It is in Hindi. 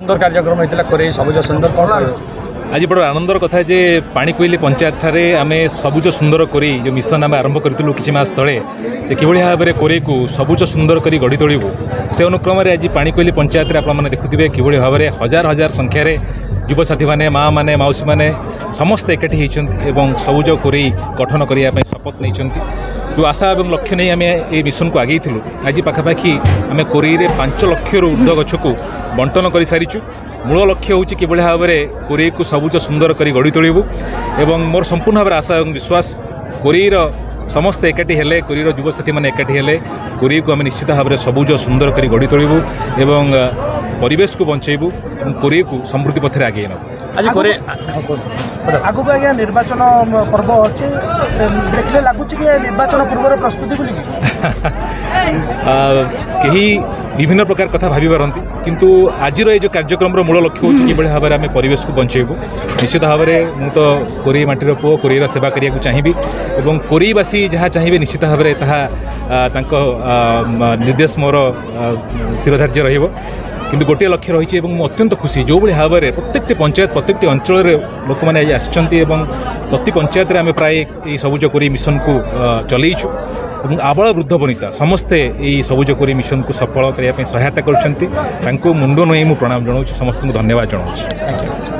सुंदर कार्यक्रम होता कोरे सबुज सुंदर कौन आज बड़ आनंदर कथा जे पाणीकोइली पंचायत ठारे आमे सबुज सुंदर कोरी जो मिशन आम आरंभ करूँ कि मास तले से कि भाव में कोरे को सबुज सुंदर करी गढ़ी तोड़ू से अनुक्रम आज पाणीकोइली पंचायत आपने देखुए कि भाव में हजार हजार संख्यार युवसाथी मैंने माँ मैंने मौसी मैंने समस्त एकाठी होती सबुज कोरी गठन करने शपथ नहीं जो आशा और लक्ष्य नहीं आम ये मिशन को आगे आज पाखापाखि आम कोरी 5 लाख ऊर्ध्व गछ को बंटन कर सारीचु मूल लक्ष्य हूँ कि भाव में कोरी को सबुज सुंदर करी गढ़ी तोड़ू एवं मोर संपूर्ण भाव आशा और विश्वास कोरीर समस्ते एकाठी हेले कोरीर युवसाथी मैंने एकाठी हेले कोरी को आम निश्चित भाव में सबुज सुंदर करी गढ़ी तोड़ू एवं परिवेश को बंचेबू और कोरी को समृद्धि पथ में आगे आज कोरे आगु आज्ञा निर्वाचन पर्व अच्छे देखने लगुच कि निर्वाचन पूर्व प्रस्तुति बोली कहीं विभिन्न प्रकार कथा भाभी पारती किंतु आज ये जो कार्यक्रम मूल लक्ष्य हूँ कि भाव में आम परिवेश को बंचेबू निश्चित भाव में मुझे तो कोरी माटीर पुओ कोरीर सेवा करने चाहिए और कोरीवासी जहाँ चाहिए निश्चित भाव में निर्देश मोर शिरोधार्य रही किंतु गोटे लक्ष्य रही अत्यंत खुशी जो भाव में प्रत्येक पंचायत प्रत्येक अंचल लोक मैंने आज प्रति पंचायत आम प्राय सबुज कोरी मिशन को चलईचु और आबाल वृद्ध वनिता समस्ते ये सबुज कोरी मिशन को सफल करने सहायता कर मुंड नई प्रणाम जनाऊँ समस्त धन्यवाद जनाऊँ।